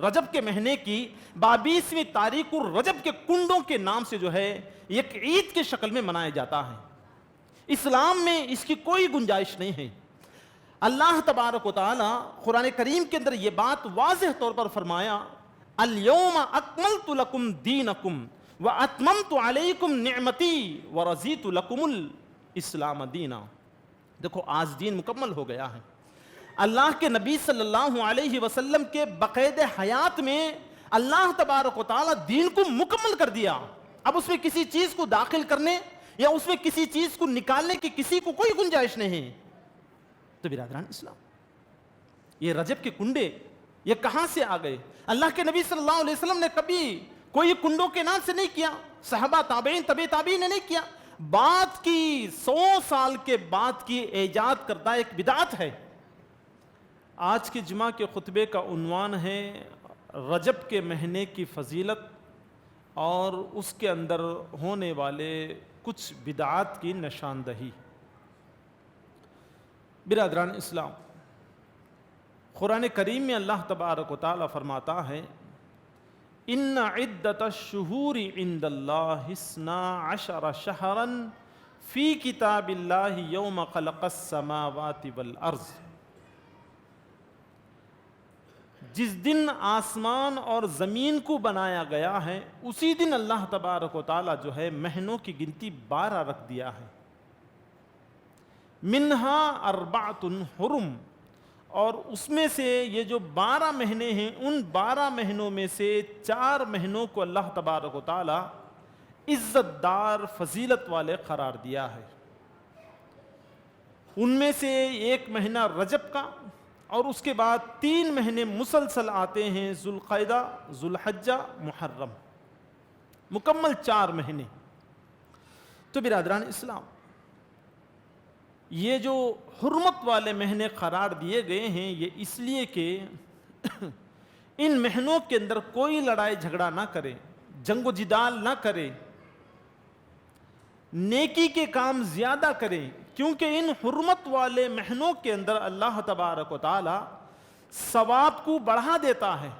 رجب کے مہینے کی 22ویں تاریخ رجب کے کنڈوں کے نام سے جو ہے ایک عید کی شکل میں منایا جاتا ہے۔ اسلام میں اس کی کوئی گنجائش نہیں ہے۔ اللہ تبارک و تعالی قرآن کریم کے اندر یہ بات واضح طور پر فرمایا، اليوم اکملت لکم دینکم واتممت علیکم نعمتی ورضیت لکم الاسلام دینا۔ دیکھو آج دین مکمل ہو گیا ہے۔ اللہ کے نبی صلی اللہ علیہ وسلم کے بقید حیات میں اللہ تبارک و تعالی دین کو مکمل کر دیا۔ اب اس میں کسی چیز کو داخل کرنے یا اس میں کسی چیز کو نکالنے کی کسی کو کوئی گنجائش نہیں ہے۔ تو برادران اسلام، یہ رجب کے کنڈے یہ کہاں سے آ گئے؟ اللہ کے نبی صلی اللہ علیہ وسلم نے کبھی کوئی کنڈوں کے نام سے نہیں کیا، صحابہ تابعین تبع تابعین نے نہیں کیا۔ بات کی 100 سال کے بعد کی ایجاد کردہ ایک بدعت ہے۔ آج کے جمعہ کے خطبے کا عنوان ہے رجب کے مہینے کی فضیلت اور اس کے اندر ہونے والے کچھ بدعات کی نشاندہی۔ برادران اسلام، قرآن کریم میں اللہ تبارک و تعالی فرماتا ہے، ان عدت الشہور عند اللہ 12 شہرا فی کتاب اللہ یوم خلق السماوات والارض۔ جس دن آسمان اور زمین کو بنایا گیا ہے اسی دن اللہ تبارک و تعالی جو ہے مہینوں کی گنتی 12 رکھ دیا ہے۔ منہا 4 حرم، اور اس میں سے یہ جو 12 مہینے ہیں ان 12 مہینوں میں سے 4 مہینوں کو اللہ تبارک و تعالی عزت دار فضیلت والے قرار دیا ہے۔ ان میں سے ایک مہینہ رجب کا، اور اس کے بعد 3 مہینے مسلسل آتے ہیں، ذوالقعدہ، ذوالحجہ، محرم، مکمل 4 مہینے۔ تو برادران اسلام، یہ جو حرمت والے مہینے قرار دیے گئے ہیں یہ اس لیے کہ ان مہینوں کے اندر کوئی لڑائی جھگڑا نہ کرے، جنگ و جدال نہ کرے، نیکی کے کام زیادہ کریں، کیونکہ ان حرمت والے مہینوں کے اندر اللہ تبارک و تعالی ثواب کو بڑھا دیتا ہے۔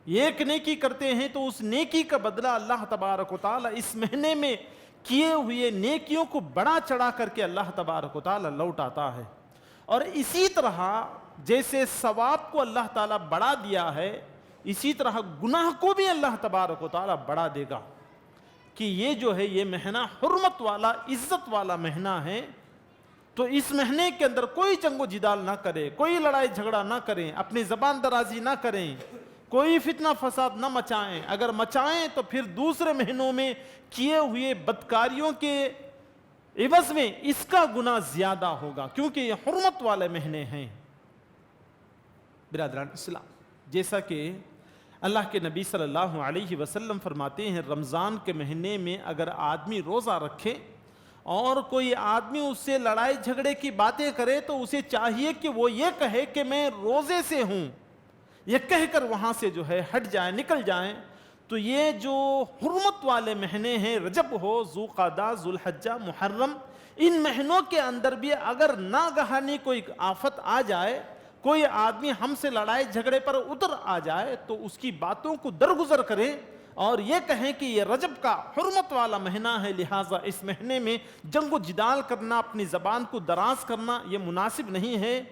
ایک نیکی کرتے ہیں تو اس نیکی کا بدلہ اللہ تبارک و تعالی اس مہینے میں کیے ہوئے نیکیوں کو بڑا چڑھا کر کے اللہ تبارک و تعالی لوٹاتا ہے۔ اور اسی طرح جیسے ثواب کو اللہ تعالی بڑھا دیا ہے، اسی طرح گناہ کو بھی اللہ تبارک و تعالی بڑھا دے گا، کہ یہ جو ہے یہ مہینہ حرمت والا، عزت والا مہینہ ہے۔ تو اس مہینے کے اندر کوئی جنگ و جدال نہ کرے، کوئی لڑائی جھگڑا نہ کریں، اپنی زبان درازی نہ کریں، کوئی فتنہ فساد نہ مچائیں۔ اگر مچائیں تو پھر دوسرے مہینوں میں کیے ہوئے بدکاریوں کے عوض میں اس کا گناہ زیادہ ہوگا، کیونکہ یہ حرمت والے مہینے ہیں۔ برادران اسلام، جیسا کہ اللہ کے نبی صلی اللہ علیہ وسلم فرماتے ہیں، رمضان کے مہینے میں اگر آدمی روزہ رکھے اور کوئی آدمی اس سے لڑائی جھگڑے کی باتیں کرے تو اسے چاہیے کہ وہ یہ کہے کہ میں روزے سے ہوں، یہ کہہ کر وہاں سے جو ہے ہٹ جائیں، نکل جائیں۔ تو یہ جو حرمت والے مہینے ہیں، رجب ہو، ذوالقعدہ، ذوالحجہ، محرم، ان مہینوں کے اندر بھی اگر ناگہانی کوئی آفت آ جائے، کوئی آدمی ہم سے لڑائی جھگڑے پر اتر آ جائے تو اس کی باتوں کو درگزر کریں اور یہ کہیں کہ یہ رجب کا حرمت والا مہینہ ہے، لہٰذا اس مہینے میں جنگ و جدال کرنا، اپنی زبان کو دراز کرنا یہ مناسب نہیں ہے،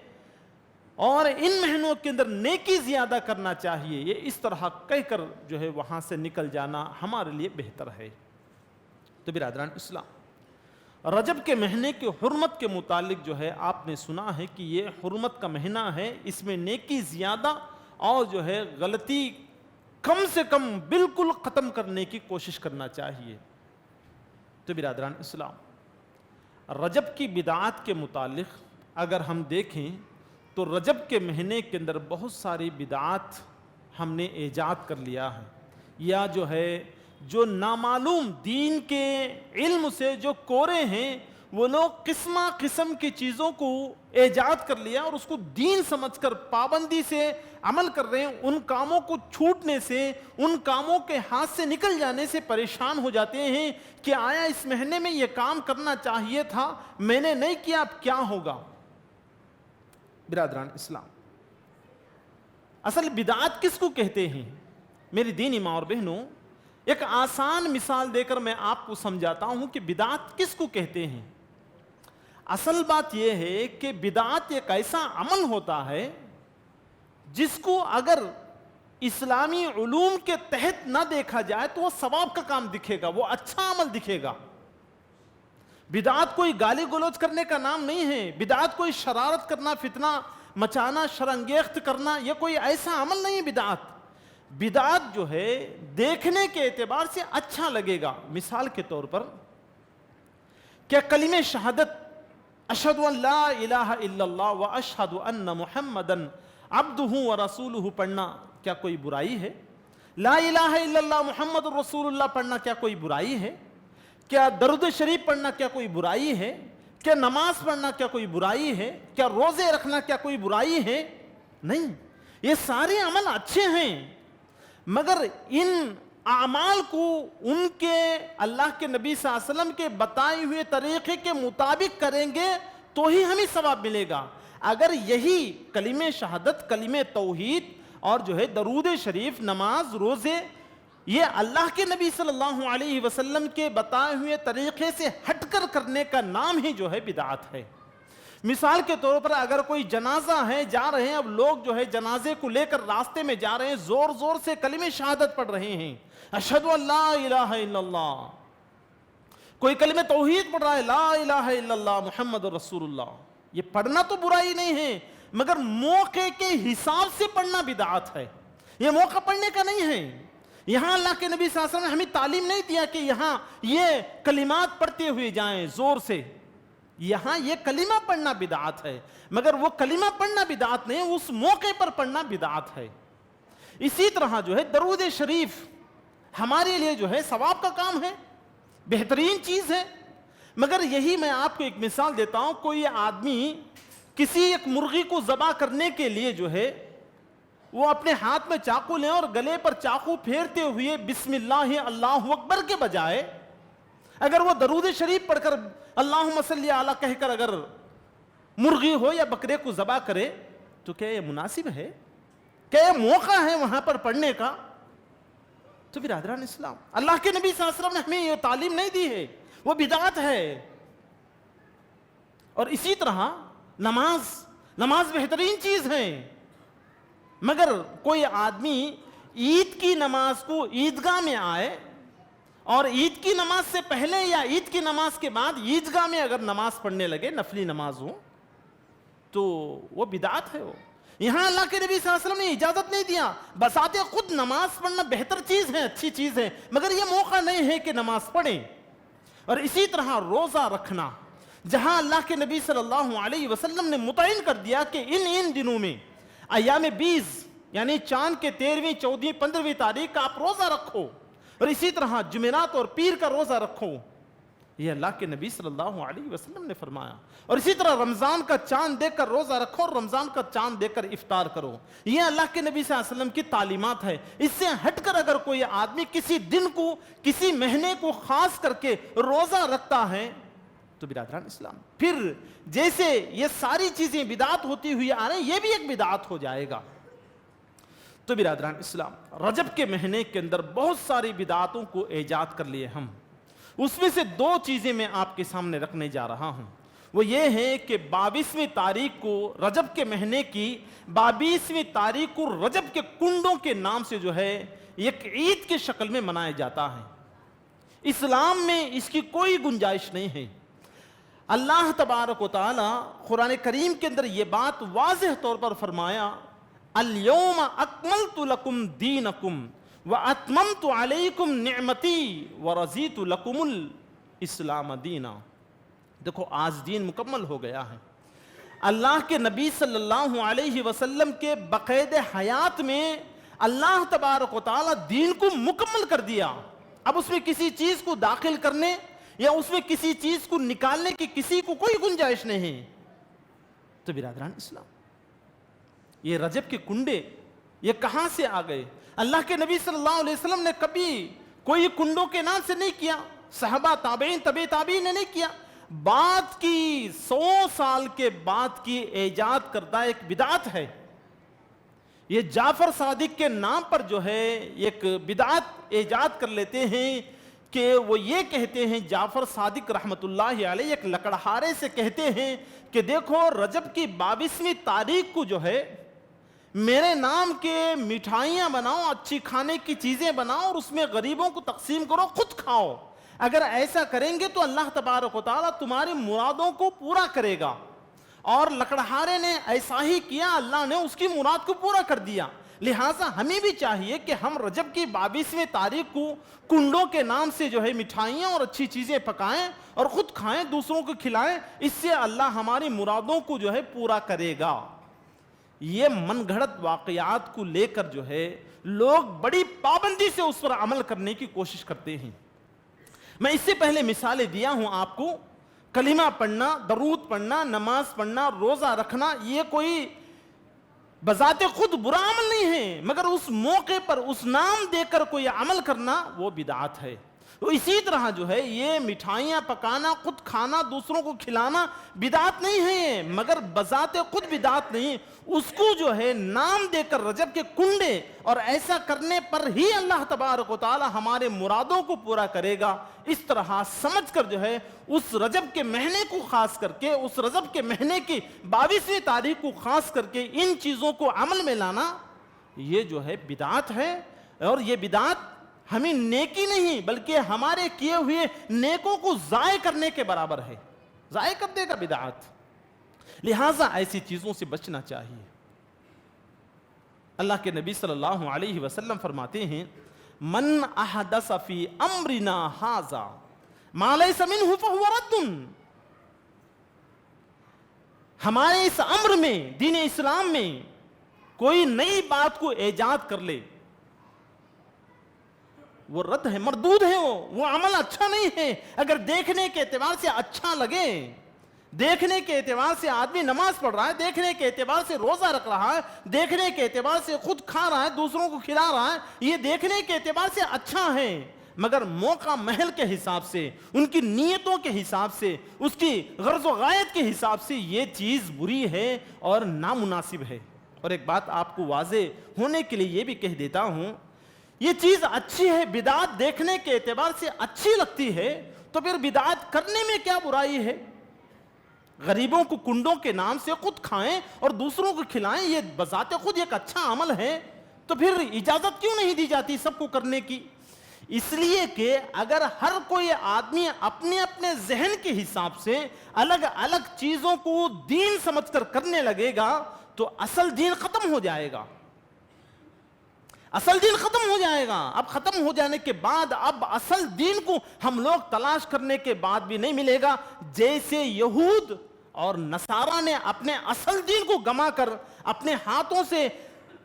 اور ان مہینوں کے اندر نیکی زیادہ کرنا چاہیے، یہ اس طرح کہہ کر جو ہے وہاں سے نکل جانا ہمارے لیے بہتر ہے۔ تو برادران اسلام، رجب کے مہینے کی حرمت کے متعلق جو ہے آپ نے سنا ہے کہ یہ حرمت کا مہینہ ہے، اس میں نیکی زیادہ اور جو ہے غلطی کم سے کم بالکل ختم کرنے کی کوشش کرنا چاہیے۔ تو برادران اسلام، رجب کی بدعات کے متعلق اگر ہم دیکھیں تو رجب کے مہینے کے اندر بہت ساری بدعات ہم نے ایجاد کر لیا ہے، یا جو ہے جو نامعلوم دین کے علم سے جو کورے ہیں وہ لوگ قسمہ قسم کی چیزوں کو ایجاد کر لیا اور اس کو دین سمجھ کر پابندی سے عمل کر رہے ہیں۔ ان کاموں کو چھوٹنے سے، ان کاموں کے ہاتھ سے نکل جانے سے پریشان ہو جاتے ہیں کہ آیا اس مہینے میں یہ کام کرنا چاہیے تھا، میں نے نہیں کیا، اب کیا ہوگا۔ برادران اسلام، اصل بدعات کس کو کہتے ہیں؟ میری دینی ماں اور بہنوں، ایک آسان مثال دے کر میں آپ کو سمجھاتا ہوں کہ بدعات کس کو کہتے ہیں۔ اصل بات یہ ہے کہ بدعات ایک ایسا عمل ہوتا ہے جس کو اگر اسلامی علوم کے تحت نہ دیکھا جائے تو وہ ثواب کا کام دکھے گا، وہ اچھا عمل دکھے گا۔ بدعات کوئی گالی گلوچ کرنے کا نام نہیں ہے، بدعات کوئی شرارت کرنا، فتنہ مچانا، شرانگیخت کرنا، یہ کوئی ایسا عمل نہیں ہے۔ بدعات جو ہے دیکھنے کے اعتبار سے اچھا لگے گا۔ مثال کے طور پر کیا کلمہ شہادت اشہد ان لا الہ الا اللہ و اشہد ان محمدن عبدہ و رسولہ پڑھنا کیا کوئی برائی ہے؟ لا الہ الا اللہ محمد رسول اللہ پڑھنا کیا کوئی برائی ہے؟ کیا درود شریف پڑھنا کیا کوئی برائی ہے؟ کیا نماز پڑھنا کیا کوئی برائی ہے؟ کیا روزے رکھنا کیا کوئی برائی ہے؟ نہیں، یہ سارے عمل اچھے ہیں، مگر ان اعمال کو ان کے اللہ کے نبی صلی اللہ علیہ وسلم کے بتائے ہوئے طریقے کے مطابق کریں گے تو ہی ہمیں ثواب ملے گا۔ اگر یہی کلمہ شہادت، کلمہ توحید اور جو ہے درود شریف، نماز، روزے، یہ اللہ کے نبی صلی اللہ علیہ وسلم کے بتائے ہوئے طریقے سے ہٹ کر کرنے کا نام ہی جو ہے بدعت ہے۔ مثال کے طور پر اگر کوئی جنازہ ہے، جا رہے ہیں، اب لوگ جو ہے جنازے کو لے کر راستے میں جا رہے ہیں، زور زور سے کلمہ شہادت پڑھ رہے ہیں، اشہد ان لا الہ الا اللہ، کوئی کلمہ توحید پڑھ رہا ہے، لا الہ الا اللہ محمد رسول اللہ، یہ پڑھنا تو برائی نہیں ہے، مگر موقع کے حساب سے پڑھنا بدعت ہے۔ یہ موقع پڑھنے کا نہیں ہے۔ یہاں اللہ کے نبی صلی اللہ علیہ وسلم نے ہمیں تعلیم نہیں دیا کہ یہاں یہ کلمات پڑھتے ہوئے جائیں زور سے، یہاں یہ کلمہ پڑھنا بدعت ہے، مگر وہ کلمہ پڑھنا بدعت نہیں، اس موقع پر پڑھنا بدعت ہے۔ اسی طرح جو ہے درود شریف ہمارے لیے جو ہے ثواب کا کام ہے، بہترین چیز ہے، مگر یہی میں آپ کو ایک مثال دیتا ہوں، کوئی آدمی کسی ایک مرغی کو ذبح کرنے کے لیے جو ہے وہ اپنے ہاتھ میں چاقو لیں اور گلے پر چاقو پھیرتے ہوئے بسم اللہ اللہ اکبر کے بجائے اگر وہ درود شریف پڑھ کر اللہم صلی علی کہہ کر اگر مرغی ہو یا بکرے کو ذبح کرے تو کیا یہ مناسب ہے؟ کیا یہ موقع ہے وہاں پر پڑھنے کا؟ تو برادران اسلام، اللہ کے نبی صلی اللہ علیہ وسلم نے ہمیں یہ تعلیم نہیں دی ہے، وہ بدعت ہے۔ اور اسی طرح نماز بہترین چیز ہے، مگر کوئی آدمی عید کی نماز کو عیدگاہ میں آئے اور عید کی نماز سے پہلے یا عید کی نماز کے بعد عیدگاہ میں اگر نماز پڑھنے لگے، نفلی نماز ہو، تو وہ بدعت ہے۔ وہ یہاں اللہ کے نبی صلی اللہ علیہ وسلم نے اجازت نہیں دیا، بذات خود نماز پڑھنا بہتر چیز ہے، اچھی چیز ہے، مگر یہ موقع نہیں ہے کہ نماز پڑھیں۔ اور اسی طرح روزہ رکھنا، جہاں اللہ کے نبی صلی اللہ علیہ وسلم نے متعین کر دیا کہ ان دنوں میں ایام 20 یعنی چاند کے 13ویں، 14ویں، 15ویں تاریخ کا آپ روزہ رکھو، اور اسی طرح جمعرات اور پیر کا روزہ رکھو، یہ اللہ کے نبی صلی اللہ علیہ وسلم نے فرمایا۔ اور اسی طرح رمضان کا چاند دیکھ کر روزہ رکھو اور رمضان کا چاند دیکھ کر افطار کرو، یہ اللہ کے نبی صلی اللہ علیہ وسلم کی تعلیمات ہے۔ اس سے ہٹ کر اگر کوئی آدمی کسی دن کو، کسی مہینے کو خاص کر کے روزہ رکھتا ہے تو برادران اسلام پھر جیسے یہ ساری چیزیں بدعت ہوتی ہوئی آ رہی ہیں، یہ بھی ایک بدعت ہو جائے گا۔ تو برادران اسلام، رجب کے مہینے کے اندر بہت ساری بدعاتوں کو ایجاد کر لیے ہم، اس میں سے 2 چیزیں میں آپ کے سامنے رکھنے جا رہا ہوں۔ وہ یہ ہے کہ 22ویں تاریخ کو، رجب کے مہینے کی 22ویں تاریخ کو رجب کے کنڈوں کے نام سے جو ہے ایک عید کی شکل میں منایا جاتا ہے۔ اسلام میں اس کی کوئی گنجائش نہیں ہے۔ اللہ تبارک و تعالی قرآن کریم کے اندر یہ بات واضح طور پر فرمایا، اليوم اکملت لکم دینکم واتممت علیکم نعمتی ورضیت لکم الاسلام دینا۔ دیکھو آج دین مکمل ہو گیا ہے۔ اللہ کے نبی صلی اللہ علیہ وسلم کے بقید حیات میں اللہ تبارک و تعالی دین کو مکمل کر دیا۔ اب اس میں کسی چیز کو داخل کرنے یا اس میں کسی چیز کو نکالنے کی کسی کو کوئی گنجائش نہیں ہے۔ تو برادران اسلام، یہ رجب کے کنڈے یہ کہاں سے آ گئے؟ اللہ کے نبی صلی اللہ علیہ وسلم نے کبھی کوئی کنڈوں کے نام سے نہیں کیا، صحابہ، تابعین، تبع تابعین نے نہیں کیا، بات کی 100 سال کے بعد کی ایجاد کردہ ایک بدعت ہے۔ یہ جعفر صادق کے نام پر جو ہے ایک بدعت ایجاد کر لیتے ہیں کہ وہ یہ کہتے ہیں، جعفر صادق رحمت اللہ علیہ ایک لکڑہارے سے کہتے ہیں کہ دیکھو رجب کی 22ویں تاریخ کو جو ہے میرے نام کے مٹھائیاں بناؤ، اچھی کھانے کی چیزیں بناؤ اور اس میں غریبوں کو تقسیم کرو، خود کھاؤ. اگر ایسا کریں گے تو اللہ تبارک و تعالیٰ تمہاری مرادوں کو پورا کرے گا. اور لکڑہارے نے ایسا ہی کیا، اللہ نے اس کی مراد کو پورا کر دیا. لہٰذا ہمیں بھی چاہیے کہ ہم رجب کی 22ویں تاریخ کو کنڈوں کے نام سے جو ہے مٹھائیاں اور اچھی چیزیں پکائیں اور خود کھائیں، دوسروں کو کھلائیں. اس سے اللہ ہماری مرادوں کو جو ہے پورا کرے گا. یہ من گھڑت واقعات کو لے کر جو ہے لوگ بڑی پابندی سے اس پر عمل کرنے کی کوشش کرتے ہیں. میں اس سے پہلے مثالیں دیا ہوں آپ کو. کلمہ پڑھنا، درود پڑھنا، نماز پڑھنا، روزہ رکھنا، یہ کوئی بذات خود برا عمل نہیں ہے، مگر اس موقع پر اس نام دے کر کوئی عمل کرنا وہ بدعت ہے. تو اسی طرح جو ہے یہ مٹھائیاں پکانا، خود کھانا، دوسروں کو کھلانا بدعت نہیں ہے، مگر بذات خود بدعت نہیں. اس کو جو ہے نام دے کر رجب کے کنڈے، اور ایسا کرنے پر ہی اللہ تبارک و تعالی ہمارے مرادوں کو پورا کرے گا. اس طرح سمجھ کر جو ہے اس رجب کے مہینے کو خاص کر کے، اس رجب کے مہینے کی 22ویں تاریخ کو خاص کر کے ان چیزوں کو عمل میں لانا یہ جو ہے بدعت ہے. اور یہ بدعت ہمیں نیکی نہیں بلکہ ہمارے کیے ہوئے نیکوں کو ضائع کرنے کے برابر ہے، ضائع کر دے گا بدعت. لہٰذا ایسی چیزوں سے بچنا چاہیے. اللہ کے نبی صلی اللہ علیہ وسلم فرماتے ہیں من احدث فی امرنا ھذا ما لیس منہ فہو رد. ہمارے اس امر میں، دین اسلام میں کوئی نئی بات کو ایجاد کر لے وہ رد ہے، مردود ہے. وہ عمل اچھا نہیں ہے. اگر دیکھنے کے اعتبار سے اچھا لگے، دیکھنے کے اعتبار سے آدمی نماز پڑھ رہا ہے، دیکھنے کے اعتبار سے روزہ رکھ رہا ہے، دیکھنے کے اعتبار سے خود کھا رہا ہے، دوسروں کو کھلا رہا ہے، یہ دیکھنے کے اعتبار سے اچھا ہے، مگر موقع محل کے حساب سے، ان کی نیتوں کے حساب سے، اس کی غرض و غایت کے حساب سے یہ چیز بری ہے اور نامناسب ہے. اور ایک بات آپ کو واضح ہونے کے لیے یہ بھی کہہ دیتا ہوں، یہ چیز اچھی ہے، بدعت دیکھنے کے اعتبار سے اچھی لگتی ہے، تو پھر بدعت کرنے میں کیا برائی ہے؟ غریبوں کو کنڈوں کے نام سے خود کھائیں اور دوسروں کو کھلائیں، یہ بذات خود ایک اچھا عمل ہے. تو پھر اجازت کیوں نہیں دی جاتی سب کو کرنے کی؟ اس لیے کہ اگر ہر کوئی آدمی اپنے اپنے ذہن کے حساب سے الگ الگ چیزوں کو دین سمجھ کر کرنے لگے گا تو اصل دین ختم ہو جائے گا. اصل دین ختم ہو جائے گا. اب ختم ہو جانے کے بعد اب اصل دین کو ہم لوگ تلاش کرنے کے بعد بھی نہیں ملے گا. جیسے یہود اور نصارہ نے اپنے اصل دین کو گما کر اپنے ہاتھوں سے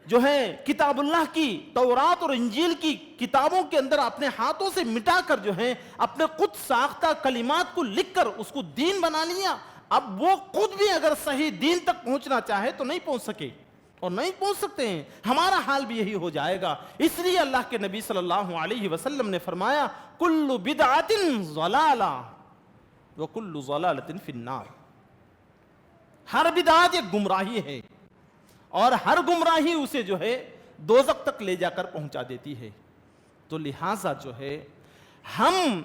جو ہے کتاب اللہ کی، تورات اور انجیل کی کتابوں کے اندر اپنے ہاتھوں سے مٹا کر جو ہے اپنے خود ساختہ کلمات کو لکھ کر اس کو دین بنا لیا. اب وہ خود بھی اگر صحیح دین تک پہنچنا چاہے تو نہیں پہنچ سکے اور نہیں پہنچ سکتے ہیں. ہمارا حال بھی یہی ہو جائے گا. اس لیے اللہ کے نبی صلی اللہ علیہ وسلم نے فرمایا کل بدعت ضلالہ وکل ضلالۃ فی النار. ہر بدعت ایک گمراہی ہے اور ہر گمراہی اسے جو ہے دوزخ تک لے جا کر پہنچا دیتی ہے. تو لہٰذا جو ہے ہم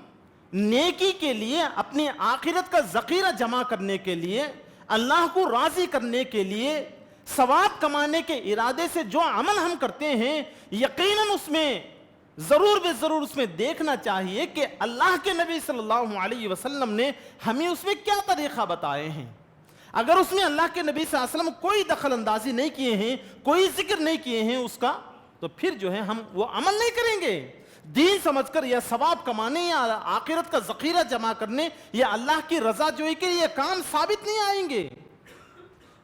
نیکی کے لیے، اپنی آخرت کا ذخیرہ جمع کرنے کے لیے، اللہ کو راضی کرنے کے لیے، ثواب کمانے کے ارادے سے جو عمل ہم کرتے ہیں یقیناً اس میں ضرور بے ضرور اس میں دیکھنا چاہیے کہ اللہ کے نبی صلی اللہ علیہ وسلم نے ہمیں اس میں کیا طریقہ بتائے ہیں. اگر اس میں اللہ کے نبی صلی اللہ علیہ وسلم کوئی دخل اندازی نہیں کیے ہیں، کوئی ذکر نہیں کیے ہیں اس کا، تو پھر جو ہے ہم وہ عمل نہیں کریں گے. دین سمجھ کر یا ثواب کمانے یا آخرت کا ذخیرہ جمع کرنے یا اللہ کی رضا جوئی کے لیے کام ثابت نہیں آئیں گے.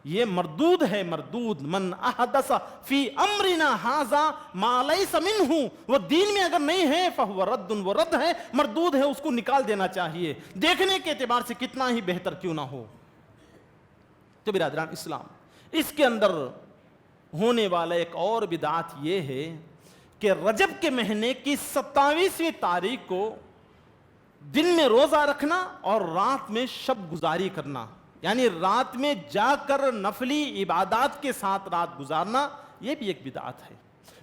یہ مردود ہے، مردود. من احدث فی امرنا ھذا ما لیس منہ، وہ دین میں اگر نہیں ہے فہو رد، وہ رد ہے، مردود ہے، اس کو نکال دینا چاہیے، دیکھنے کے اعتبار سے کتنا ہی بہتر کیوں نہ ہو. تو برادران اسلام، اس کے اندر ہونے والا ایک اور بدعت یہ ہے کہ رجب کے مہینے کی 27ویں تاریخ کو دن میں روزہ رکھنا اور رات میں شب گزاری کرنا، یعنی رات میں جا کر نفلی عبادات کے ساتھ رات گزارنا، یہ بھی ایک بدعت ہے.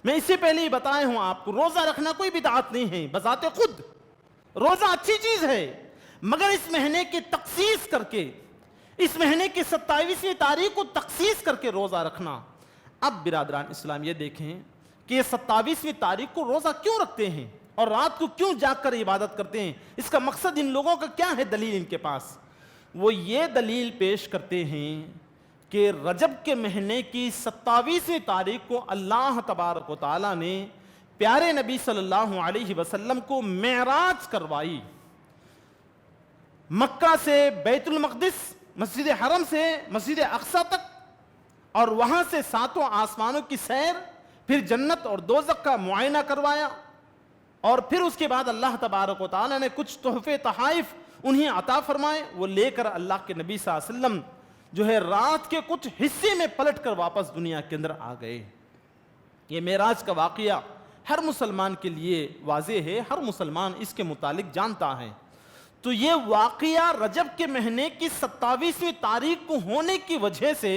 میں اس سے پہلے ہی بتایا ہوں آپ کو, روزہ رکھنا کوئی بدعت نہیں ہے بذات خود, روزہ اچھی چیز ہے, مگر اس مہینے کی تخصیص کر کے, اس مہینے کی 27ویں تاریخ کو تخصیص کر کے روزہ رکھنا. اب برادران اسلام یہ دیکھیں کہ یہ 27ویں تاریخ کو روزہ کیوں رکھتے ہیں اور رات کو کیوں جاگ کر عبادت کرتے ہیں, اس کا مقصد ان لوگوں کا کیا ہے؟ دلیل ان کے پاس, وہ یہ دلیل پیش کرتے ہیں کہ رجب کے مہینے کی 27ویں تاریخ کو اللہ تبارک و تعالی نے پیارے نبی صلی اللہ علیہ وسلم کو معراج کروائی. مکہ سے بیت المقدس, مسجد حرم سے مسجد اقصی تک, اور وہاں سے 7 آسمانوں کی سیر, پھر جنت اور دوزخ کا معائنہ کروایا, اور پھر اس کے بعد اللہ تبارک و تعالی نے کچھ تحفے تحائف انہیں عطا فرمائے. وہ لے کر اللہ کے نبی صلی اللہ علیہ وسلم جو ہے رات کے کچھ حصے میں پلٹ کر واپس دنیا کے اندر آ گئے. یہ معراج کا واقعہ ہر مسلمان کے لیے واضح ہے, ہر مسلمان اس کے متعلق جانتا ہے. تو یہ واقعہ رجب کے مہینے کی 27ویں تاریخ کو ہونے کی وجہ سے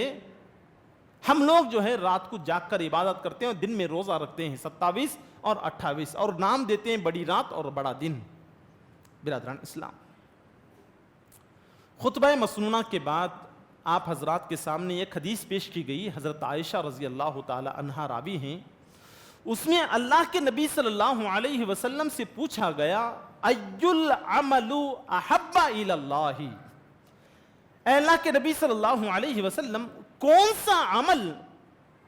ہم لوگ جو ہے رات کو جاگ کر عبادت کرتے ہیں اور دن میں روزہ رکھتے ہیں 27 اور 28, اور نام دیتے ہیں بڑی رات اور بڑا دن. برادران اسلام, خطبہ مسنونہ کے بعد آپ حضرات کے سامنے ایک حدیث پیش کی گئی, حضرت عائشہ رضی اللہ تعالی عنہا راوی ہیں. اس میں اللہ کے نبی صلی اللہ علیہ وسلم سے پوچھا گیا, ای العمل احب الی اللہ, اے اللہ کے نبی صلی اللہ علیہ وسلم کون سا عمل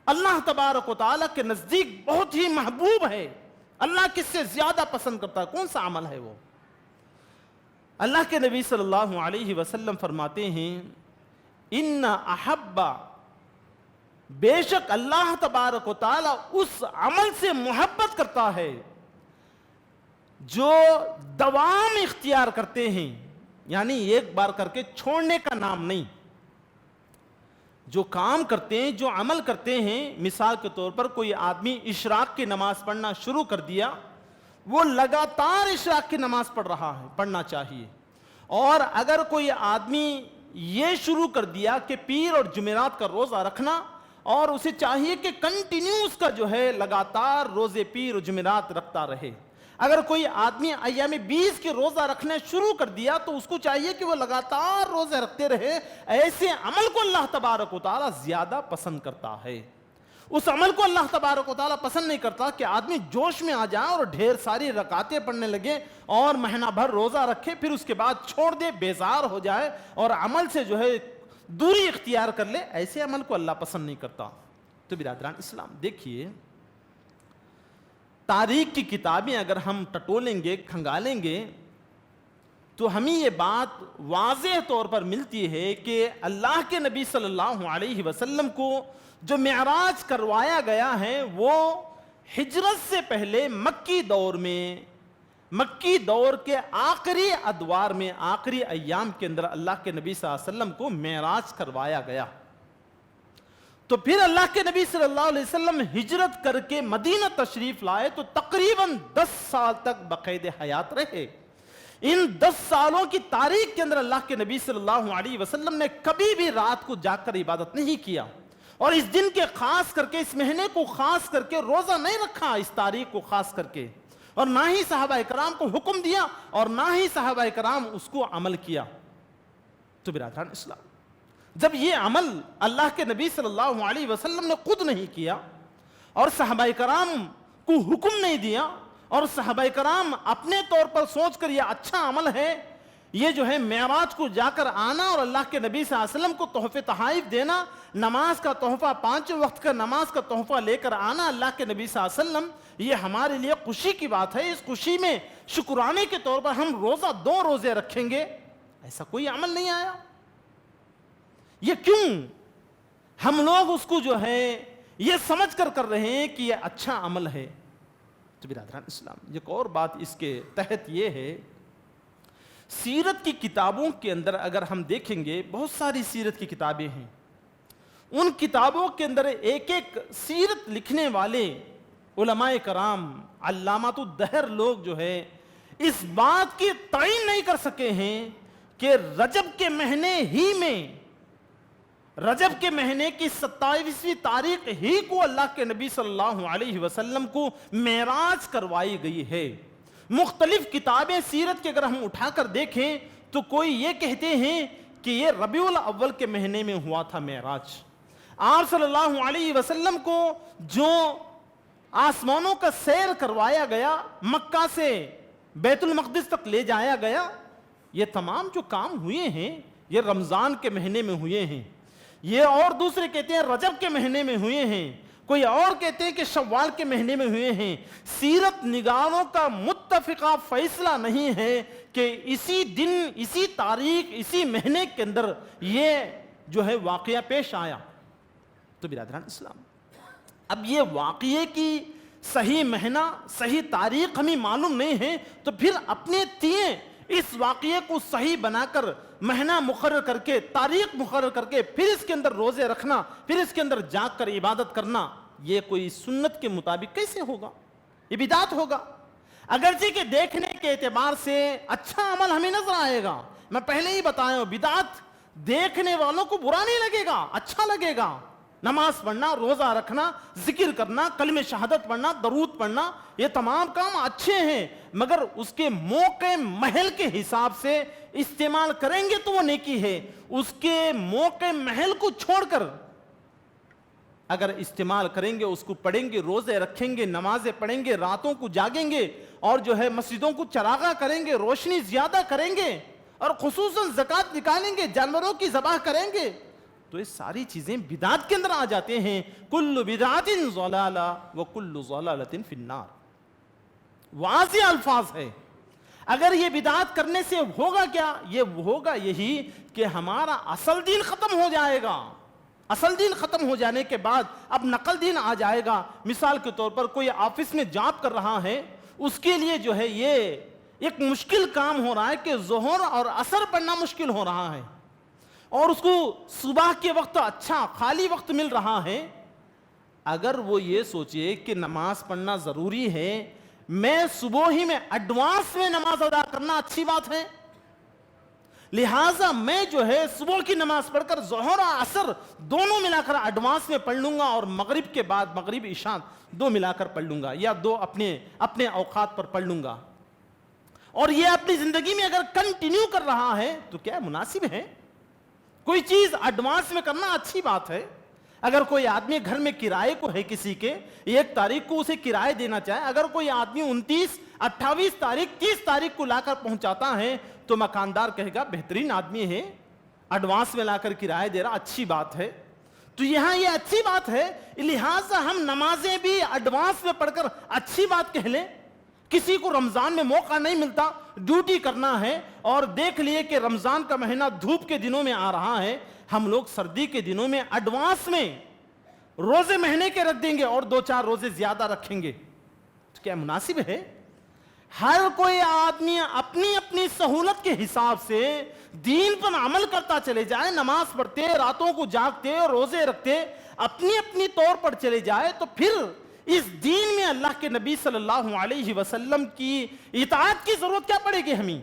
اللہ تبارک و تعالیٰ کے نزدیک بہت ہی محبوب ہے, اللہ کس سے زیادہ پسند کرتا ہے, کون سا عمل ہے وہ؟ اللہ کے نبی صلی اللہ علیہ وسلم فرماتے ہیں, ان احب, بے شک اللہ تبارک و تعالیٰ اس عمل سے محبت کرتا ہے جو دوام اختیار کرتے ہیں, یعنی ایک بار کر کے چھوڑنے کا نام نہیں. جو کام کرتے ہیں, جو عمل کرتے ہیں, مثال کے طور پر کوئی آدمی اشراق کی نماز پڑھنا شروع کر دیا, وہ لگاتار اشراق کی نماز پڑھ رہا ہے, پڑھنا چاہیے. اور اگر کوئی آدمی یہ شروع کر دیا کہ پیر اور جمعرات کا روزہ رکھنا, اور اسے چاہیے کہ کنٹینیوس کا جو ہے لگاتار روزے پیر اور جمعرات رکھتا رہے. اگر کوئی آدمی ایام 20 کے روزہ رکھنے شروع کر دیا تو اس کو چاہیے کہ وہ لگاتار روزے رکھتے رہے. ایسے عمل کو اللہ تبارک و تعالیٰ زیادہ پسند کرتا ہے. اس عمل کو اللہ تبارک و تعالیٰ پسند نہیں کرتا کہ آدمی جوش میں آ جائے اور ڈھیر ساری رکعتیں پڑھنے لگے اور مہینہ بھر روزہ رکھے, پھر اس کے بعد چھوڑ دے, بیزار ہو جائے اور عمل سے جو ہے دوری اختیار کر لے. ایسے عمل کو اللہ پسند نہیں کرتا. تو برادران اسلام دیکھیے, تاریخ کی کتابیں اگر ہم ٹٹولیں گے, کھنگالیں گے, تو ہمیں یہ بات واضح طور پر ملتی ہے کہ اللہ کے نبی صلی اللہ علیہ وسلم کو جو معراج کروایا گیا ہے وہ ہجرت سے پہلے مکی دور میں, مکی دور کے آخری ادوار میں, آخری ایام کے اندر اللہ کے نبی صلی اللہ علیہ وسلم کو معراج کروایا گیا. تو پھر اللہ کے نبی صلی اللہ علیہ وسلم ہجرت کر کے مدینہ تشریف لائے تو تقریباً 10 سال تک بقید حیات رہے. ان 10 سالوں کی تاریخ کے اندر اللہ کے نبی صلی اللہ علیہ وسلم نے کبھی بھی رات کو جاگ کر عبادت نہیں کیا, اور اس دن کے خاص کر کے, اس مہینے کو خاص کر کے روزہ نہیں رکھا, اس تاریخ کو خاص کر کے, اور نہ ہی صحابہ کرام کو حکم دیا اور نہ ہی صحابہ کرام اس کو عمل کیا. تو برادران اسلام, جب یہ عمل اللہ کے نبی صلی اللہ علیہ وسلم نے خود نہیں کیا اور صحابہ کرام کو حکم نہیں دیا, اور صحابہ کرام اپنے طور پر سوچ کر یہ اچھا عمل ہے, یہ جو ہے معراج کو جا کر آنا اور اللہ کے نبی صلی اللہ علیہ وسلم کو تحفے تحائف دینا, نماز کا تحفہ, 5 وقت کا نماز کا تحفہ لے کر آنا اللہ کے نبی صلی اللہ علیہ وسلم, یہ ہمارے لیے خوشی کی بات ہے. اس خوشی میں شکرانے کے طور پر ہم روزہ 2 روزے رکھیں گے, ایسا کوئی عمل نہیں آیا. یہ کیوں؟ ہم لوگ اس کو جو ہے یہ سمجھ کر رہے ہیں کہ یہ اچھا عمل ہے. تو برادران اسلام, ایک اور بات اس کے تحت یہ ہے, سیرت کی کتابوں کے اندر اگر ہم دیکھیں گے, بہت ساری سیرت کی کتابیں ہیں, ان کتابوں کے اندر ایک ایک سیرت لکھنے والے علماء کرام, علامات الدہر لوگ جو ہے اس بات کی تعین نہیں کر سکے ہیں کہ رجب کے مہینے ہی میں رجب کے مہینے کی 27ویں تاریخ ہی کو اللہ کے نبی صلی اللہ علیہ وسلم کو معراج کروائی گئی ہے۔ مختلف کتابیں سیرت کے اگر ہم اٹھا کر دیکھیں تو کوئی یہ کہتے ہیں کہ یہ ربیع الاول کے مہینے میں ہوا تھا معراج۔ آپ صلی اللہ علیہ وسلم کو جو آسمانوں کا سیر کروایا گیا، مکہ سے بیت المقدس تک لے جایا گیا، یہ تمام جو کام ہوئے ہیں یہ رمضان کے مہینے میں ہوئے ہیں۔ یہ اور دوسرے کہتے ہیں رجب کے مہینے میں ہوئے ہیں، کوئی اور کہتے ہیں کہ شوال کے مہینے میں ہوئے ہیں۔ سیرت نگاروں کا متفقہ فیصلہ نہیں ہے کہ اسی دن، اسی تاریخ، اسی مہینے کے اندر یہ جو ہے واقعہ پیش آیا۔ تو برادران اسلام، اب یہ واقعے کی صحیح مہینہ، صحیح تاریخ ہمیں معلوم نہیں ہے، تو پھر اپنے تئیں اس واقعے کو صحیح بنا کر مہینہ مقرر کر کے، تاریخ مقرر کر کے، پھر اس کے اندر روزے رکھنا، پھر اس کے اندر جاگ کر عبادت کرنا، یہ کوئی سنت کے مطابق کیسے ہوگا؟ یہ بدعت ہوگا۔ اگرچہ کہ دیکھنے کے اعتبار سے اچھا عمل ہمیں نظر آئے گا، میں پہلے ہی بتایا ہوں، بدعت دیکھنے والوں کو برا نہیں لگے گا، اچھا لگے گا۔ نماز پڑھنا، روزہ رکھنا، ذکر کرنا، کلمہ شہادت پڑھنا، درود پڑھنا، یہ تمام کام اچھے ہیں، مگر اس کے موقع محل کے حساب سے استعمال کریں گے تو وہ نیکی ہے۔ اس کے موقع محل کو چھوڑ کر اگر استعمال کریں گے، اس کو پڑھیں گے، روزے رکھیں گے، نمازیں پڑھیں گے، راتوں کو جاگیں گے، اور جو ہے مسجدوں کو چراغاں کریں گے، روشنی زیادہ کریں گے، اور خصوصاً زکوٰۃ نکالیں گے، جانوروں کی ذبح کریں گے، تو یہ ساری چیزیں بدعت کے اندر آ جاتے ہیں۔ کل بدعت ضلالہ وکل ضلالۃ فی النار، واضح الفاظ ہے۔ اگر یہ بدعت کرنے سے ہوگا کیا؟ یہ ہوگا یہی کہ ہمارا اصل دین ختم ہو جائے گا۔ اصل دین ختم ہو جانے کے بعد اب نقل دین آ جائے گا۔ مثال کے طور پر کوئی آفس میں جاب کر رہا ہے، اس کے لیے جو ہے یہ ایک مشکل کام ہو رہا ہے کہ ظہر اور عصر پڑھنا مشکل ہو رہا ہے، اور اس کو صبح کے وقت اچھا خالی وقت مل رہا ہے۔ اگر وہ یہ سوچے کہ نماز پڑھنا ضروری ہے، میں صبح ہی میں ایڈوانس میں نماز ادا کرنا اچھی بات ہے، لہٰذا میں جو ہے صبح کی نماز پڑھ کر ظہر اور عصر دونوں ملا کر ایڈوانس میں پڑھ لوں گا، اور مغرب کے بعد مغرب عشاء دو ملا کر پڑھ لوں گا، یا دو اپنے اوقات پر پڑھ لوں گا، اور یہ اپنی زندگی میں اگر کنٹینیو کر رہا ہے تو کیا مناسب ہے؟ کوئی چیز ایڈوانس میں کرنا اچھی بات ہے۔ اگر کوئی آدمی گھر میں کرائے کو ہے کسی کے، 1 تاریخ کو اسے کرائے دینا چاہے، اگر کوئی آدمی 29، 28 تاریخ، 30 تاریخ کو لا کر پہنچاتا ہے تو مکاندار کہے گا بہترین آدمی ہے، ایڈوانس میں لا کر کرائے دے رہا، اچھی بات ہے۔ تو یہاں یہ اچھی بات ہے، لہٰذا ہم نمازیں بھی ایڈوانس میں پڑھ کر اچھی بات کہہ لیں۔ کسی کو رمضان میں موقع نہیں ملتا، ڈیوٹی کرنا ہے، اور دیکھ لیے کہ رمضان کا مہینہ دھوپ کے دنوں میں آ رہا ہے، ہم لوگ سردی کے دنوں میں ایڈوانس میں روزے مہینے کے رکھ دیں گے اور 2-4 روزے زیادہ رکھیں گے، تو کیا مناسب ہے؟ ہر کوئی آدمی اپنی اپنی سہولت کے حساب سے دین پر عمل کرتا چلے جائے، نماز پڑھتے، راتوں کو جاگتے، روزے رکھتے، اپنی اپنی طور پر چلے جائے، تو پھر اس دین میں اللہ کے نبی صلی اللہ علیہ وسلم کی اطاعت کی ضرورت کیا پڑے گی ہمیں؟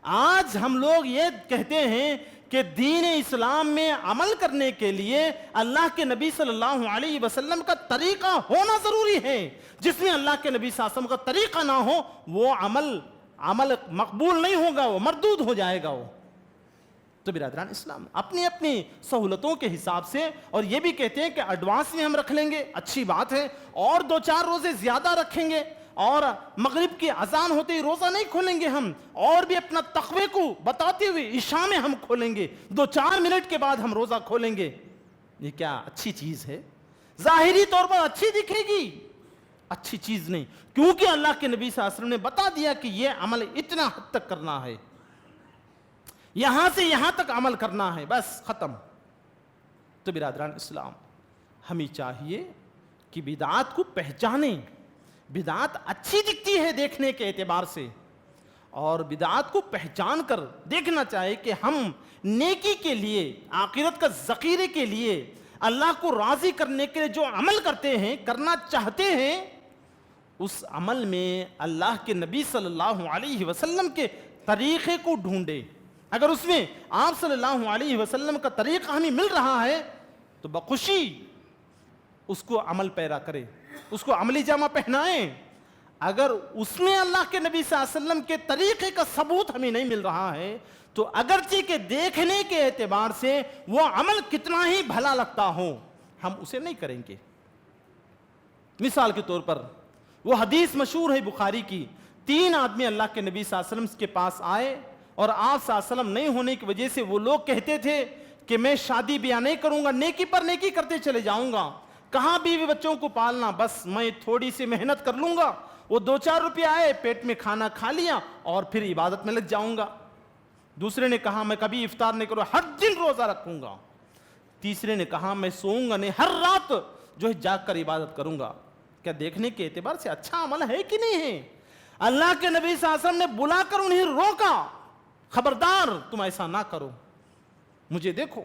آج ہم لوگ یہ کہتے ہیں کہ دین اسلام میں عمل کرنے کے لیے اللہ کے نبی صلی اللہ علیہ وسلم کا طریقہ ہونا ضروری ہے۔ جس میں اللہ کے نبی صلی اللہ علیہ وسلم کا طریقہ نہ ہو وہ عمل مقبول نہیں ہوگا، وہ مردود ہو جائے گا وہ۔ تو برادران اسلام، اپنی اپنی سہولتوں کے حساب سے، اور یہ بھی کہتے ہیں کہ ایڈوانس میں ہم رکھ لیں گے، اچھی بات ہے، اور 2-4 روزے زیادہ رکھیں گے، اور مغرب کی اذان ہوتے ہی روزہ نہیں کھولیں گے ہم، اور بھی اپنا تقوی کو بتاتے ہوئے عشاء میں ہم کھولیں گے، 2-4 منٹ کے بعد ہم روزہ کھولیں گے۔ یہ کیا اچھی چیز ہے؟ ظاہری طور پر اچھی دکھے گی، اچھی چیز نہیں، کیونکہ اللہ کے نبی صلی اللہ علیہ وسلم نے بتا دیا کہ یہ عمل اتنا حد تک کرنا ہے، یہاں سے یہاں تک عمل کرنا ہے، بس ختم۔ تو برادران اسلام، ہمیں چاہیے کہ بدعات کو پہچانیں۔ بدعات اچھی دکھتی ہے دیکھنے کے اعتبار سے، اور بدعات کو پہچان کر دیکھنا چاہیے کہ ہم نیکی کے لیے، آخرت کا ذخیرے کے لیے، اللہ کو راضی کرنے کے لیے جو عمل کرتے ہیں، کرنا چاہتے ہیں، اس عمل میں اللہ کے نبی صلی اللہ علیہ وسلم کے طریقے کو ڈھونڈے، اگر اس میں آپ صلی اللہ علیہ وسلم کا طریقہ ہمیں مل رہا ہے تو بخوشی اس کو عمل پیرا کرے، اس کو عملی جامہ پہنائیں۔ اگر اس میں اللہ کے نبی صلی اللہ علیہ وسلم کے طریقے کا ثبوت ہمیں نہیں مل رہا ہے تو اگرچہ کہ دیکھنے کے اعتبار سے وہ عمل کتنا ہی بھلا لگتا ہو، ہم اسے نہیں کریں گے۔ مثال کے طور پر وہ حدیث مشہور ہے بخاری کی، 3 آدمی اللہ کے نبی صلی اللہ علیہ وسلم کے پاس آئے اور آپ صلی اللہ علیہ وسلم نہیں ہونے کی وجہ سے وہ لوگ کہتے تھے کہ میں شادی بیاہ نہیں کروں گا، نیکی پر نیکی کرتے چلے جاؤں گا، کہاں بیوی بچوں کو پالنا، بس میں تھوڑی سی محنت کر لوں گا، وہ 2-4 روپے آئے پیٹ میں کھانا کھا لیا اور پھر عبادت میں لگ جاؤں گا۔ دوسرے نے کہا میں کبھی افطار نہیں کروں، ہر دن روزہ رکھوں گا۔ تیسرے نے کہا میں سوؤں گا نہیں، ہر رات جو ہے جاگ کر عبادت کروں گا۔ کیا دیکھنے کے اعتبار سے اچھا عمل ہے کہ نہیں ہے؟ اللہ کے نبی صلی اللہ علیہ وسلم نے بلا کر انہیں روکا، خبردار تم ایسا نہ کرو، مجھے دیکھو،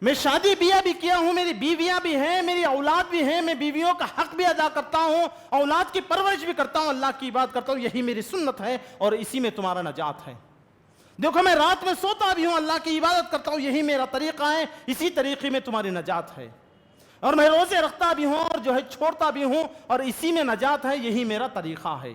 میں شادی بیاہ بھی کیا ہوں، میری بیویاں بھی ہیں، میری اولاد بھی ہیں، میں بیویوں کا حق بھی ادا کرتا ہوں، اولاد کی پرورش بھی کرتا ہوں، اللہ کی عبادت کرتا ہوں، یہی میری سنت ہے اور اسی میں تمہارا نجات ہے۔ دیکھو میں رات میں سوتا بھی ہوں، اللہ کی عبادت کرتا ہوں، یہی میرا طریقہ ہے، اسی طریقے میں تمہاری نجات ہے، اور میں روزے رکھتا بھی ہوں اور جو ہے چھوڑتا بھی ہوں اور اسی میں نجات ہے، یہی میرا طریقہ ہے۔